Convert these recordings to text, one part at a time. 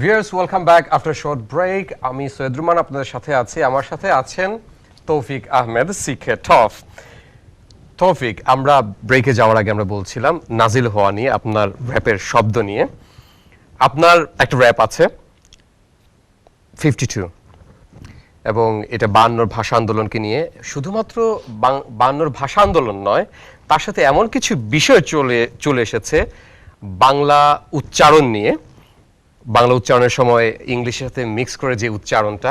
Viewers welcome back after short break. আমি সৈয়দ রুমান আপনাদের সাথে আছি। আমার সাথে আছেন তৌফিক আহমেদ সিকে টফ। তৌফিক, আমরা ব্রেকে যাওয়ার আগে আমরা বলছিলাম নাজিল হওয়া নিয়ে, আপনার র্যাপের শব্দ নিয়ে। আপনার একটা র্যাপ আছে 52 এবং এটা 52 ভাষা আন্দোলনকে নিয়ে। শুধুমাত্র 52 ভাষা আন্দোলন নয়, তার সাথে এমন কিছু বিষয় চলে এসেছে বাংলা উচ্চারণ নিয়ে। বাংলা উচ্চারণের সময় ইংলিশের সাথে মিক্স করে যে উচ্চারণটা,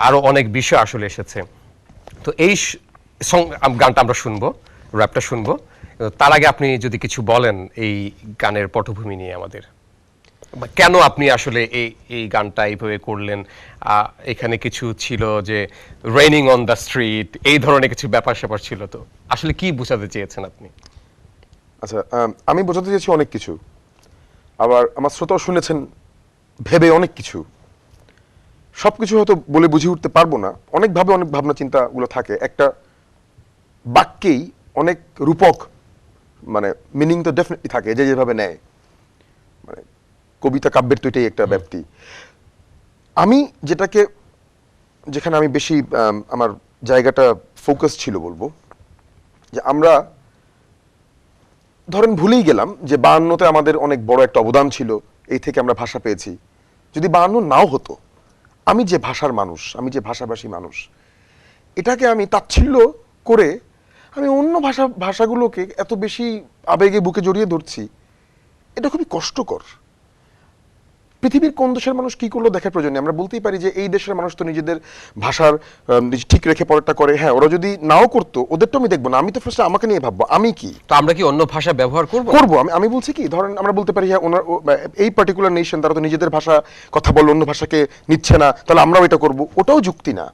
আরো অনেক বিষয় আসলে এসেছে। তো এই গানটা আমরা শুনবো, র্যাপটা শুনবো। তার আগে আপনি যদি কিছু বলেন এই গানের পটভূমি নিয়ে আমাদের, কেন আপনি আসলে এই গানটা এইভাবে করলেন। এখানে কিছু ছিল যে রেইনিং অন দ্য স্ট্রিট, এই ধরনের কিছু ব্যাপার স্যাপার ছিল। তো আসলে কি বোঝাতে চেয়েছেন আপনি? আচ্ছা, আমি বোঝাতে চেয়েছি অনেক কিছু, আবার আমার শ্রোতাও শুনেছেন ভেবে অনেক কিছু। সবকিছু হয়তো বলে বুঝিয়ে উঠতে পারবো না, অনেকভাবে অনেক ভাবনা চিন্তাগুলো থাকে। একটা বাক্যেই অনেক রূপক, মানে মিনিং তো ডেফিনেটলি থাকে, যে যেভাবে নেয়। মানে কবিতা কাব্যের তো এটাই একটা ব্যাপ্তি। আমি যেখানে আমি বেশি আমার জায়গাটা ফোকাস ছিল বলবো, যে আমরা ধরেন ভুলেই গেলাম যে 52তে আমাদের অনেক বড় একটা অবদান ছিল, এই থেকে আমরা ভাষা পেয়েছি। যদি 52 নাও হতো, আমি যে ভাষার মানুষ, আমি যে ভাষাভাষী মানুষ, এটাকে আমি তাচ্ছিল্য করে আমি অন্য ভাষাগুলোকে এত বেশি আবেগে বুকে জড়িয়ে ধরছি, এটা খুবই কষ্টকর। পৃথিবীর কোন দেশের মানুষ কি করলো দেখার প্রয়োজন নেই। আমরা বলতেই পারি যে এই দেশের মানুষ তো নিজেদের ভাষার ঠিক রেখে পরেরটা করে। হ্যাঁ, ওরা যদি নাও করতো, ওদেরটা আমি দেখবো না, আমি তো ফার্স্টে আমাকে নিয়ে ভাববো আমি কি। তো আমরা কি অন্য ভাষা ব্যবহার করবো? আমি বলছি কি, ধরেন আমরা বলতে পারি হ্যাঁ, এই পার্টিকুলার নেশন তারা তো নিজেদের ভাষা কথা বলে অন্য ভাষাকে নিচ্ছে না, তাহলে আমরাও এটা করব, ওটাও যুক্তি না।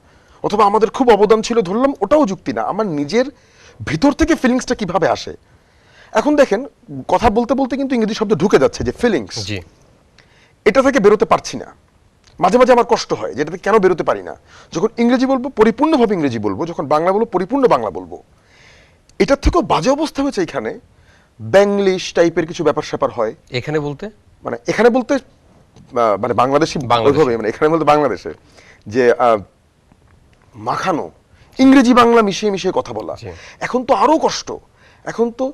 অথবা আমাদের খুব অবদান ছিল ধরলাম, ওটাও যুক্তি না। আমার নিজের ভিতর থেকে ফিলিংসটা কিভাবে আসে। এখন দেখেন, কথা বলতে বলতে কিন্তু ইংরেজি শব্দ ঢুকে যাচ্ছে, যে ফিলিংস, এটা থেকে বেরোতে পারছি না। মাঝে মাঝে আমার কষ্ট হয় যেটাতে কেন বেরোতে পারি না। যখন ইংরেজি বলবো পরিপূর্ণভাবে ইংরেজি বলবো, যখন বাংলা বলবো পরিপূর্ণ বাংলা বলবো। এটার থেকেও বাজে অবস্থা হয়েছে এখানে, ব্যাংলিশ টাইপের কিছু ব্যাপার স্যাপার হয়। এখানে বলতে মানে এখানে বলতে মানে বাংলাদেশি, মানে এখানে বলতে বাংলাদেশে যে মাখানো ইংরেজি বাংলা মিশিয়ে মিশিয়ে কথা বলা। এখন তো আরো কষ্ট, এখন তো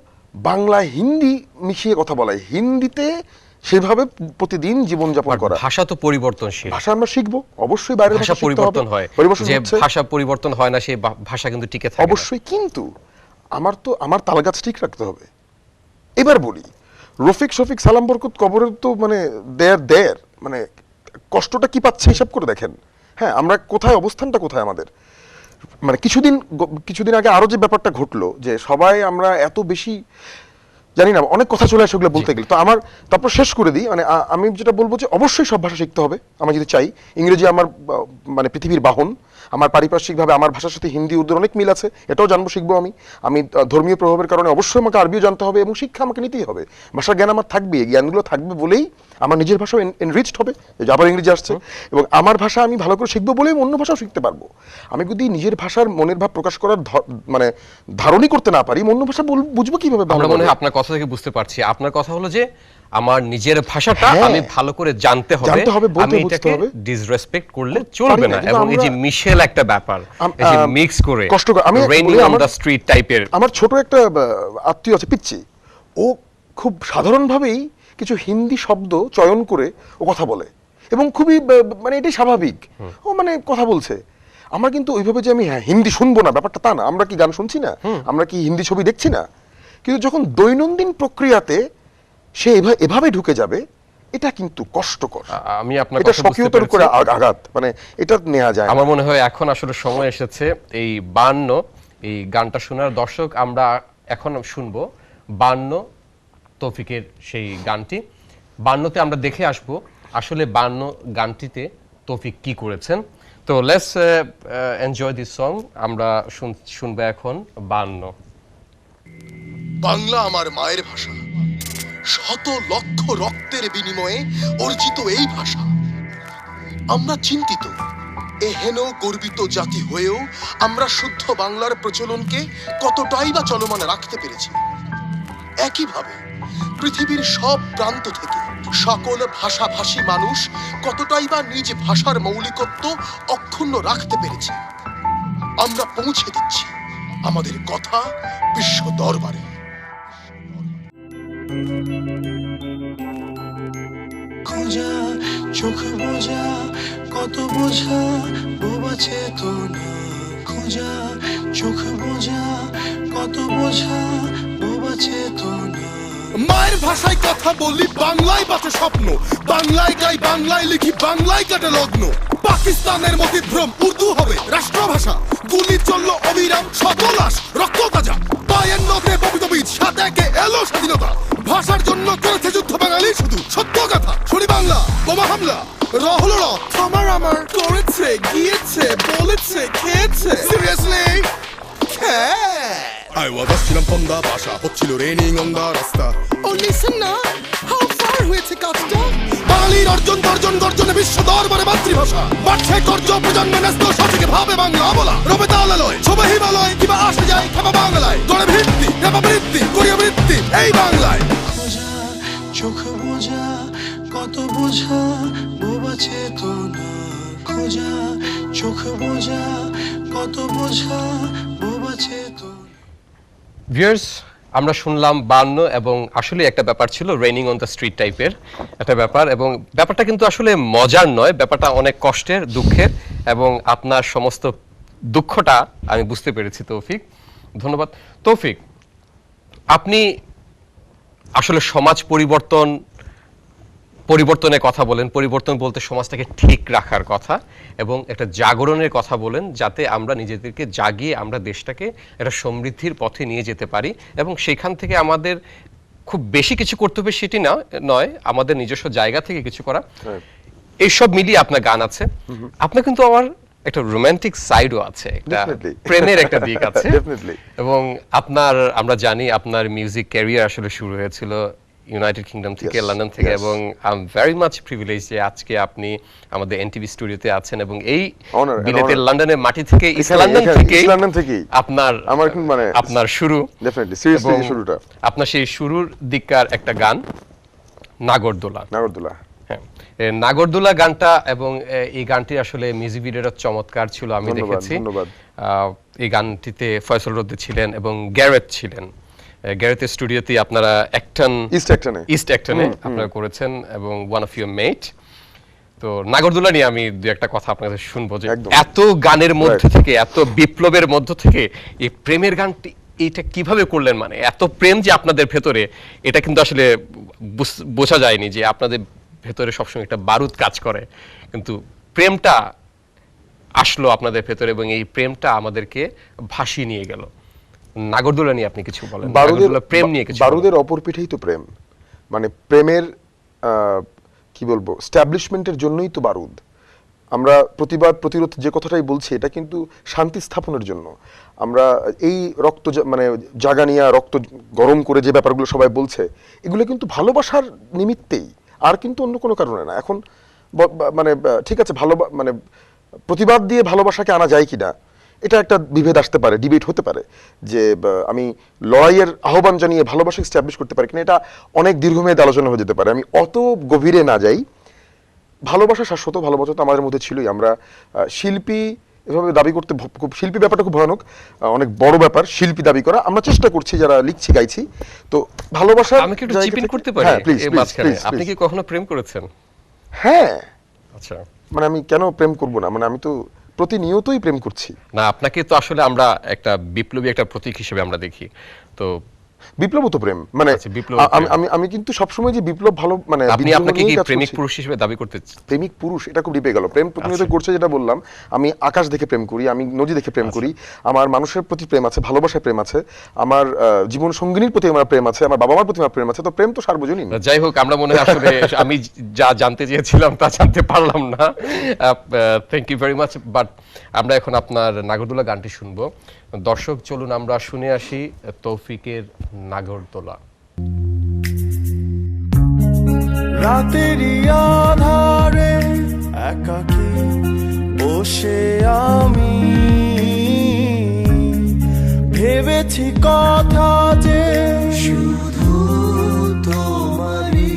বাংলা হিন্দি মিশিয়ে কথা বলা, হিন্দিতে সেভাবে প্রতিদিন জীবনযাপন করা। ভাষা তো পরিবর্তনশীল, ভাষা আমরা শিখবো অবশ্যই, বাইরের ভাষা পরিবর্তন হয়, যে ভাষা পরিবর্তন হয় না সেই ভাষা কিন্তু টিকে থাকে অবশ্যই। কিন্তু আমার তালগাছ ঠিক রাখতে হবে। এবার বলি, রফিক শফিক সালাম বরকত কবরের তো মানে দেয়ার মানে কষ্টটা কি পাচ্ছে হিসাব করে দেখেন। হ্যাঁ, আমরা কোথায়, অবস্থানটা কোথায় আমাদের। মানে কিছুদিন আগে আরো যে ব্যাপারটা ঘটলো, যে সবাই আমরা এত বেশি জানি না, অনেক কথা চলে আসে ওগুলো বলতে গেলে। তো তারপর শেষ করে দিই, মানে আমি যেটা বলবো যে অবশ্যই সব ভাষা শিখতে হবে। আমি যদি চাই, ইংরেজি আমার মানে পৃথিবীর বাহন, আমার পারিপার্শ্বিকভাবে আমার ভাষার সাথে হিন্দি উর্দুর অনেক মিল আছে, এটাও জানবো, শিখবো। আমি ধর্মীয় প্রভাবের কারণে অবশ্যই আমাকে আরবিও জানতে হবে, এবং শিক্ষা আমাকে নিতেই হবে। ভাষার জ্ঞান আমার থাকবে, জ্ঞানগুলো থাকবে বলেই আমার নিজের ভাষাও এনরিচড হবে। যে আবার ইংরেজি আসছে, এবং আমার ভাষা আমি ভালো করে শিখবো বলেই অন্য ভাষাও শিখতে পারবো। আমি যদি নিজের ভাষার মনের ভাব প্রকাশ করার মানে ধারণই করতে না পারি, অন্য ভাষা বুঝবো কিভাবে? আমরা মনে হয় আপনার কথা থেকে বুঝতে পারছি, আপনার কথা হলো যে আমার নিজের ভাষাটা আমি ভালো করে জানতে হবে, আমি এটাকে ডিসরেসপেক্ট করলে চলবে না। এবং এই যে মিশেল একটা ব্যাপার, এই যে মিক্স করে আমি রেইনিং অন দ্য স্ট্রিট টাইপের। আমার ছোট একটা আত্মীয় আছে পিচ্চি, ও খুব সাধারণভাবেই কিছু হিন্দি শব্দ চয়ন করে ও কথা বলে, এবং খুবই মানে এটাই স্বাভাবিক, ও মানে কথা বলছে। আমার কিন্তু ওইভাবে যে আমি হিন্দি শুনবো না ব্যাপারটা তা না। আমরা কি গান শুনছি না, আমরা কি হিন্দি ছবি দেখছি না? কিন্তু যখন দৈনন্দিন প্রক্রিয়াতে সে এভাবে ঢুকে যাবে, এটা কিন্তু কষ্টকর। আমি আপনার কথা বুঝতে পেরেছি, করে আঘাত, মানে এটা নেওয়া যায়। আমার মনে হয় এখন আসলে সময় এসেছে এই 52 এই গানটা শোনার। দর্শক, আমরা এখন শুনবো 52 তৌফিকের সেই গানটি। 52তে আমরা দেখে আসবো আসলে 52 গানটিতে তৌফিক কি করেছেন। তো লেটস এনজয় দিস সং। আমরা শুনবো এখন 52। বাংলা আমার মায়ের ভাষা, শত লক্ষ রক্তের বিনিময়ে অর্জিত এই ভাষা। আমরা চিন্তিত, এহেন গর্বিত জাতি হয়েও আমরা শুদ্ধ বাংলার প্রচলনকে কতটাই বা চলমান রাখতে পেরেছি। একইভাবে পৃথিবীর সব প্রান্ত থেকে সকল ভাষাভাষী মানুষ কতটাই বা নিজ ভাষার মৌলিকত্ব অক্ষুণ্ণ রাখতে পেরেছে। আমরা পৌঁছে দিচ্ছি আমাদের কথা বিশ্ব দরবারে। খোঁজা চোখ বোঝা কত বোঝা বোবা চেতনা, খোঁজা চোখ বোঝা কত বোঝা বোবা চেতনা। মায়ের ভাষায় কথা বলি, বাংলায় বাঁচে স্বপ্ন, বাংলায় গাই, বাংলায় লিখি, বাংলায় কাটে লগ্ন। পাকিস্তানের মতিভ্রম উর্দু হবে রাষ্ট্রভাষা, গুলি চলল অবিরাম, শত লাশ রক্ত তাজা। পায়ের নদে পবিত বীজ, সাথে এলো স্বাধীনতা। ভাষার জন্য করেছে যুদ্ধ বাঙালি, শুধু সত্য কথা। শুনি বাংলা বোমা হামলা, রহল আমার আমার করেছে, গিয়েছে, বলেছে, খেয়েছে। সিরিয়াসলি ছিলাম ফন্দা, ভাষা হচ্ছিল রেনিং অন দা রাস্তা। ও লিসেন না, হাউ ফার হয়েছে কাজটা। বাঙালির অর্জন তর্জন গর্জনে বিশ্ব দরবারে মাতৃভাষা বাড়ছে গর্জ, প্রজন্মে ন্যস্ত সঠিকে ভাবে বাংলা বলা। রবে তালালয় শোভা হিমালয়, কিবা আসে যায় খেপা বাংলায়। গড়ে ভিত্তি খেপা বৃত্তি করিয়া বৃত্তি এই বাংলায়। খোঁজা চোখ বোঝা কত বোঝা বোবা চেতনা, খোঁজা চোখ বোঝা কত বোঝা বোবা চেতনা। ভিউয়ার্স, আমরা শুনলাম 52 এবং আসলে একটা ব্যাপার ছিল রেনিং অন দ্য স্ট্রিট টাইপের একটা ব্যাপার, এবং ব্যাপারটা কিন্তু আসলে মজার নয়, ব্যাপারটা অনেক কষ্টের, দুঃখের, এবং আপনার সমস্ত দুঃখটা আমি বুঝতে পেরেছি তৌফিক। ধন্যবাদ তৌফিক। আপনি আসলে সমাজ পরিবর্তনের কথা বলেন, পরিবর্তন বলতে সমাজটাকে ঠিক রাখার কথা এবং একটা জাগরণের কথা বলেন, যাতে আমরা নিজেদেরকে জাগিয়ে আমরা দেশটাকে একটা সমৃদ্ধির পথে নিয়ে যেতে পারি, এবং সেখান থেকে আমাদের খুব বেশি কিছু করতে হবে সেটি নয়, আমাদের নিজস্ব জায়গা থেকে কিছু করা। এইসব মিলিয়ে আপনার গান আছে, আপনার কিন্তু আমার একটা রোমান্টিক সাইডও আছে, একটা প্রেমের একটা দিক আছে। এবং আমরা জানি আপনার মিউজিক ক্যারিয়ার আসলে শুরু হয়েছিল ইউনাইটেড কিংডম থেকে, লন্ডন থেকে, এবং I am very much privilege যে আজকে আপনি আমাদের এনটিভি স্টুডিওতে আছেন, এবং এই বিলেতের লন্ডনের মাটি থেকে, ইস্ট লন্ডন থেকে আপনার শুরু, আপনার সেই শুরুর দিককার একটা গান নাগরদোলা। হ্যাঁ, নাগরদোলা গানটা, এবং এই গানটি আসলে মিউজিক ভিডিওটা চমৎকার ছিল, আমি দেখেছি। এই গানটিতে ফয়সাল রদ্দি ছিলেন এবং গ্যারেথ ছিলেন। গ্যারেথের স্টুডিওতে আপনারা ইস্ট অ্যাক্টনে আপনারা করেছেন, এবং ওয়ান অফ ইউর মেট। তো নাগরদোলা নিয়ে আমি দু একটা কথা আপনার কাছে শুনবো, যে এত গানের মধ্যে থেকে, এত বিপ্লবের মধ্য থেকে এই প্রেমের গানটি এটা কিভাবে করলেন? মানে এত প্রেম যে আপনাদের ভেতরে, এটা কিন্তু আসলে বোঝা যায়নি যে আপনাদের ভেতরে সবসময় একটা বারুদ কাজ করে, কিন্তু প্রেমটা আসলো আপনাদের ভেতরে, এবং এই প্রেমটা আমাদেরকে ভাসিয়ে নিয়ে গেল। নাগরদোলা নিয়ে আপনি কিছু বলেন, প্রেম নিয়ে কিছু। বারুদের অপর পিঠেই তো প্রেম, মানে প্রেমের কি বলবো, স্ট্যাবলিশমেন্টের জন্যই তো বারুদ। আমরা প্রতিবাদ প্রতিরোধ যে কথাটাই বলছি, এটা কিন্তু শান্তি স্থাপনের জন্য। আমরা এই মানে জাগানিয়া রক্ত গরম করে যে ব্যাপারগুলো সবাই বলছে, এগুলো কিন্তু ভালোবাসার নিমিত্তেই, আর কিন্তু অন্য কোনো কারণে না। এখন মানে ঠিক আছে, মানে প্রতিবাদ দিয়ে ভালোবাসাকে আনা যায় কিনা, এটা একটা বিভেদ আসতে পারে, ডিবেট হতে পারে, যে আমি লড়াইয়ের আহ্বান জানিয়ে ভালোবাসা এস্টাবলিশ করতে পারি কিনা, এটা অনেক দীর্ঘমেয়াদী আলোচনা হয়ে যেতে পারে। আমি অত গভীরে না যাই। ভালোবাসা শাশ্বত, ভালোবাসা তো আমাদের মধ্যে ছিলই। আমরা শিল্পী এভাবে দাবি করতে, খুব শিল্পী ব্যাপারটা খুব ভয়ানক, অনেক বড় ব্যাপার শিল্পী দাবি করা। আমরা চেষ্টা করছি যারা লিখছি গাইছি। তো ভালোবাসা আমি কি একটু চিপিন করতে পারি এই মাঝখানে? আপনি কি কখনো প্রেম করেছেন? হ্যাঁ। আচ্ছা, মানে আমি কেন প্রেম করব না, মানে আমি তো প্রতিনিয়তই প্রেম করছি। না, আপনাকে তো আসলে আমরা একটা বিপ্লবী একটা প্রতীক হিসেবে আমরা দেখি। তো বিপ্লব তো প্রেম, মানে আমি কিন্তু সবসময় যে বিপ্লব ভালো, মানে আপনি আপনাকে কি প্রেমিক পুরুষ হিসেবে দাবি করতে? প্রেমিক পুরুষ, এটা খুব ডিপে গেল। প্রেম প্রতিনিয়ত করছে, যেটা বললাম, আমি আকাশ দেখে প্রেম করি, আমি নদী দেখে প্রেম করি, আমার মানুষের প্রতি প্রেম আছে, ভালোবাসায় প্রেম আছে, আমার জীবন সঙ্গিনীর প্রতি আমার প্রেম আছে, আমার বাবা মার প্রতি আমার প্রেম আছে। তো প্রেম তো সার্বজনীন। যাই হোক, আমরা মনে হয় আসলে আমি যা জানতে চেয়েছিলাম তা জানতে পারলাম না। Thank you very much. But আমরা এখন আপনার নাগরদোলা গানটি শুনবো। দর্শক, চলুন আমরা শুনে আসি তৌফিকের নাগরদোলা। রাতেরই আধারে একাকী বসে আমি ভেবেছি কথা যে শুধু তোমারই,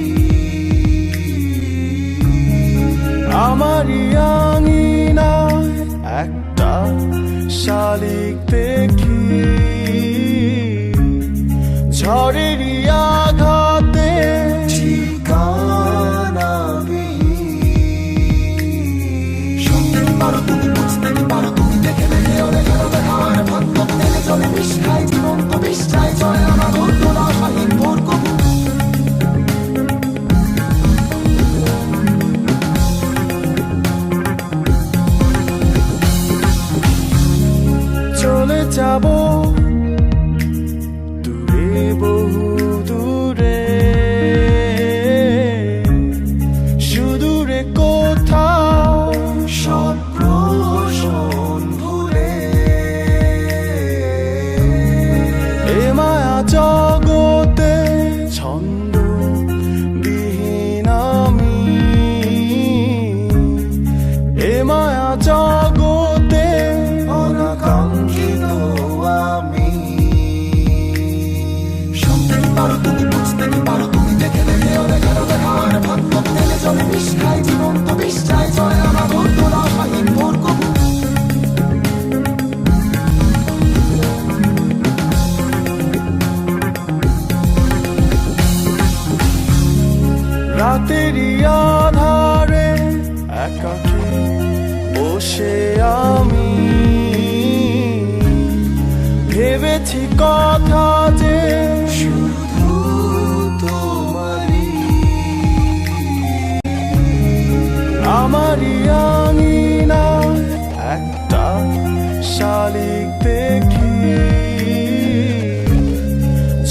জগতে অনাকাঙ্ক্ষিত আমি। শুনতে কি পারো তুমি, বুঝতে কি পারো তুমি, দেখে দেখে ওরে কারো দেখা আর ভাবনা তেলে জলে বিষ খায় জীবন তো বিষ চায় চলে আমার তোরা পাখির মোর কবু। রাতেরই আধারে একাকী বসে আমি ভেবেছি কথা যে শুধু তোমারই। আমারই আঙিনা একটা শালিক দেখি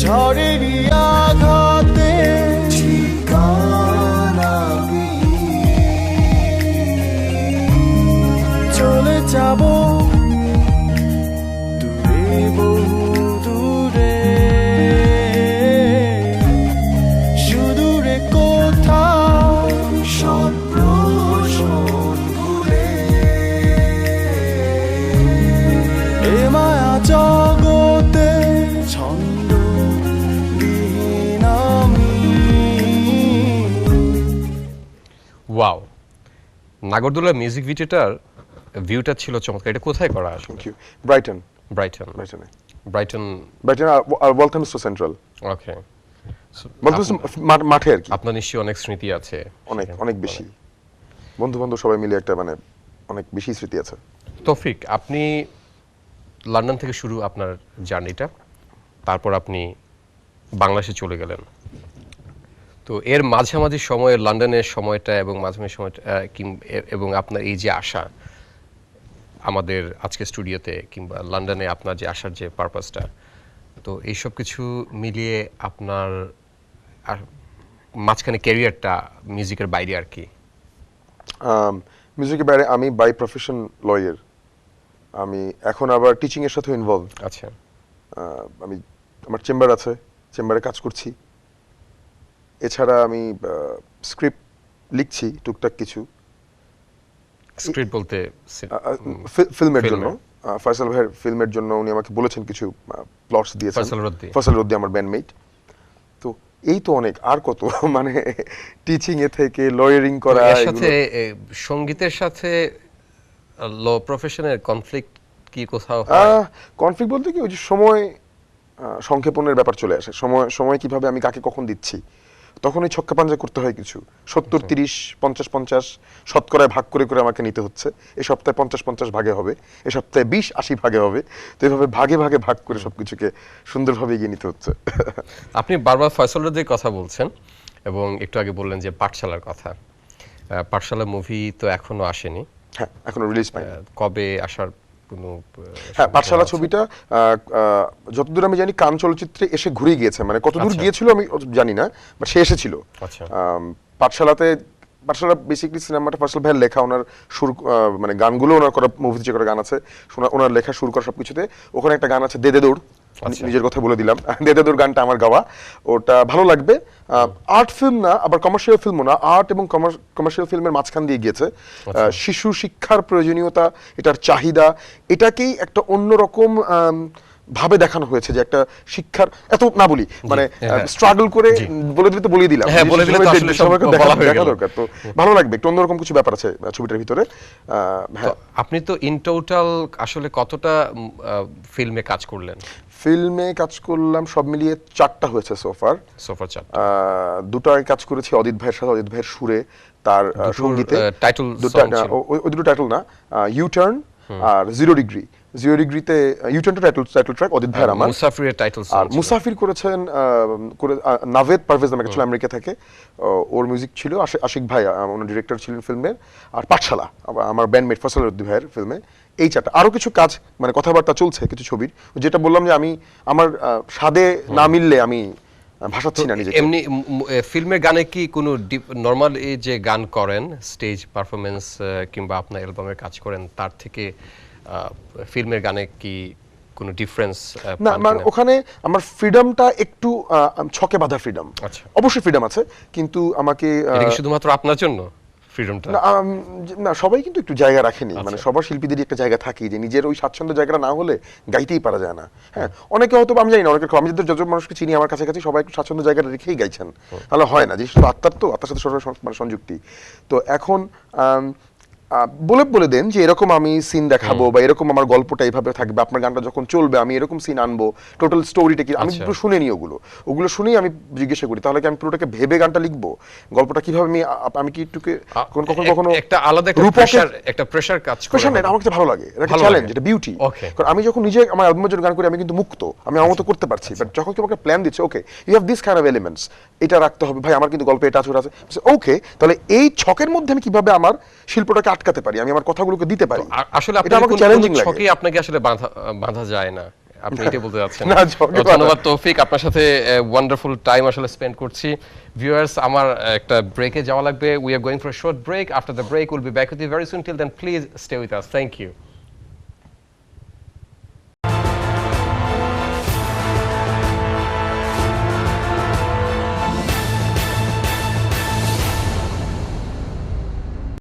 ঝড়েরই আঘাতে চলে যাব দূরে বহু দূরে, সুদূরে কোথাও সব প্রশ্ন ভুলে এ মায়া জগতে ছন্দবিহীন আমি। ওয়াও, নাগরদোলা মিউজিক ভিডিওটার ভিউটা ছিল চমৎকার। এটা কোথায় করা আসলে? Thank you. Brighton, Brighton. ব্রাইটনে, ব্রাইটন। ব্রাইটন আর ওয়েলকামস সেন্ট্রাল। ওকে। মাঠে আর কি। আপনার নিশ্চয়ই অনেক স্মৃতি আছে। অনেক অনেক বেশি, বন্ধু বান্ধব সবাই মিলে একটা মানে অনেক বেশি স্মৃতি আছে। তৌফিক, আপনি লন্ডন থেকে শুরু আপনার জার্নিটা, তারপর আপনি বাংলাদেশে চলে গেলেন। তো এর মাঝামাঝি সময়ে লন্ডনের সময়টা এবং মাঝামাঝি সময়টা এবং আপনার এই যে আশা আমাদের আজকে স্টুডিওতে কিংবা লন্ডনে আপনার যে আসার যে পারপাসটা, তো এইসব কিছু মিলিয়ে আপনার আর মাঝখানে ক্যারিয়ারটা মিউজিকের বাইরে আর কি? মিউজিকের বাইরে আমি বাই প্রফেশন লয়ার। আমি এখন আবার টিচিং এর সাথে ইনভলভ। আচ্ছা। আমি আমার চেম্বার আছে, চেম্বারে কাজ করছি। এছাড়া আমি স্ক্রিপ্ট লিখছি টুকটাক কিছু। স্ক্রিপ্ট বলতে ফিল্মের জন্য, ফয়সাল ভাইয়ের ফিল্মের জন্য উনি আমাকে বলেছেন কিছু প্লটস দিয়েছেন। ফয়সাল রদ্দি আমার ব্যান্ডমেট। তো এই তো অনেক, আর কত মানে টিচিং এ থেকে লয়ারিং করা। এর সাথে সঙ্গীতের সাথে ল প্রফেশনের কনফ্লিক্ট কি কোথাও হয়? কনফ্লিক্ট বলতে কি ওই যে সময় সংক্ষেপণের ব্যাপার চলে আসে। সময় কিভাবে আমি কাকে কখন দিচ্ছি, তখন ওই ছক্কা পাঞ্জা করতে হয় কিছু। 70-30, 50-50 শতকরায় ভাগ করে করে আমাকে নিতে হচ্ছে। এই সপ্তাহে 50-50 ভাগে হবে, এই সপ্তাহে 20-80 ভাগে হবে। তো এইভাবে ভাগে ভাগে ভাগ করে সবকিছুকে সুন্দরভাবে এগিয়ে নিতে হচ্ছে। আপনি বারবার ফয়সাল রদ্দির কথা বলছেন এবং একটু আগে বললেন যে পাঠশালার কথা। পাঠশালা মুভি তো এখনো আসেনি। হ্যাঁ, এখনো রিলিজ পাইনি। কবে আসার কোনো? হ্যাঁ, পাঠশালা ছবিটা যতদূর আমি জানি কান চলচ্চিত্রে এসে ঘুরে গিয়েছে, মানে কতদূর গিয়েছিল আমি জানি না, বাট সে এসেছিল। আচ্ছা। পাঠশালা বেসিক্যালি সিনেমাটা ফয়সাল ভাইয়ের লেখা, ওনার সুর মানে গানগুলো ওনার করা, মুভিতে যে করা গান আছে ওনার লেখা, সুর করা সবকিছুতে। ওখানে একটা গান আছে দে দে দৌড়, নিজের কথা বলে দিলাম। দে দে দৌড় গানটা আমার গাওয়া, ওটা ভালো লাগবে। আর্ট ফিল্ম না, আবার কমার্শিয়াল ফিল্মও না, আর্ট এবং কমার্শিয়াল ফিল্মের মাঝখান দিয়ে গিয়েছে। শিশু শিক্ষার প্রয়োজনীয়তা, এটার চাহিদা, এটাকেই একটা অন্যরকম ভাবে দেখানো হয়েছে যে একটা শিক্ষার, এত না বলি মানে স্ট্রাগল করে বলে দিলে তো বলে দিলাম, দেখা দরকার। তো ভালো লাগবে, একটু অন্যরকম কিছু ব্যাপার আছে ছবিটার ভিতরে। হ্যাঁ, আপনি তো ইন টোটাল আসলে কতটা ফিল্মে কাজ করলেন? ফিল্মে কাজ করলাম সব মিলিয়ে 4টা হয়েছে সোফার। 2টায় কাজ করেছি অদিত ভাইয়ের সাথে, অদিত ভাইয়ের সুরে, তার সঙ্গীতে। টাইটেল ওই দুটো টাইটেল না, ইউ টার্ন আর 0 ডিগ্রি। 0 ডিগ্রিতে ইউটার্নটা টাইটেল ট্র্যাক অদিত ভাইয়ের আমার। মুসাফিরের টাইটেল সং। আর মুসাফির করেছেন নাভেদ পারভেজ নামে, অ্যাকচুয়ালি আমেরিকা থেকে। ওর মিউজিক ছিল আশিক ভাই, ওনার ডিরেক্টর ছিলেন ফিল্মের। আর পাঠশালা আমার ব্যান্ডমেট ফয়সাল রদ্দি ভাইয়ের ফিল্মে। এই 4টা, আরো কিছু কাজ মানে কথাবার্তা চলছে কিছু ছবির, যেটা বললাম যে আমি আমার স্বাদে না মিললে আমি ভাষাচ্ছি না নিজেকে। এমনি ফিল্মের গানে কি কোনো নরমাল এই যে গান করেন, স্টেজ পারফরমেন্স কিংবা আপনার অ্যালবামের কাজ করেন, তার থেকে ফিল্মের গানে কি কোনো ডিফারেন্স? না, মানে ওখানে আমার ফ্রিডমটা একটু ছকে বাঁধা ফ্রিডম। আচ্ছা। অবশ্যই ফ্রিডম আছে, কিন্তু আমাকে এটা কি শুধুমাত্র আপনার জন্য ফ্রিডমটা? না সবাই কিন্তু একটু জায়গা রাখেনি, মানে সবার শিল্পীদেরই একটা জায়গা থাকে যে নিজের ওই স্বাচ্ছন্দ্য জায়গাটা না হলে গাইতেই পারা যায় না। হ্যাঁ, অনেকে হয়তো আমি জানি না, অনেকে আমি যত মানুষকে চিনি আমার কাছাকাছি সবাই একটু স্বাচ্ছন্দ্য জায়গাটা রেখেই গাইছেন, তাহলে হয় না, যে শুধু আত্মার তো আত্মার সাথে সরাসরি মানে সংযুক্তি। তো এখন বলে দেন যে এরকম আমি সিন দেখাবো বা এরকম আমার গল্পটা এইভাবে থাকবে, আপনার গানটা যখন চলবে আমি এরকম সিন আনবো, টোটাল স্টোরিটা কি, আমি পুরো শুনে নিই, ওগুলো শুনেই আমি জিজ্ঞাসা করি তাহলে কি আমি পুরোটাকে ভেবে গানটা লিখবো, গল্পটা কিভাবে আমি কি একটু কখনো একটা আলাদা একটা প্রেসার কাজ করে? প্রেশার না, এটা আমার কাছে ভালো লাগে, এটা একটা চ্যালেঞ্জ, এটা বিউটি। কারণ আমি যখন নিজে আমার অ্যালবামের জন্য গান করি আমি কিন্তু মুক্ত, আমি আমার মতো করতে পারছি। বাট যখন কেউ আমাকে প্ল্যান দিচ্ছে, okay you have this kind of elements, এটা রাখতে হবে ভাই, আমার কিন্তু গল্পে এটা আছে ওকে, তাহলে এই ছকের মধ্যে আমি কিভাবে আমার শিল্পটাকে আটকাতে পারি, আমি আমার কথাগুলোকে দিতে পারি। আসলে এটা আমাকে চ্যালেঞ্জিং লাগে। ছকে আপনাকে আসলে বাঁধা যায় না, আপনি এটা বলতে যাচ্ছেন? না, ধন্যবাদ তৌফিক, আপনার সাথে ওয়ান্ডারফুল টাইম আসলে স্পেন্ড করছি। ভিউয়ার্স, আমার একটা ব্রেকে যাওয়া লাগবে, we are going for a short break. After the break will be back with you very soon. Till then please stay with us. Thank you.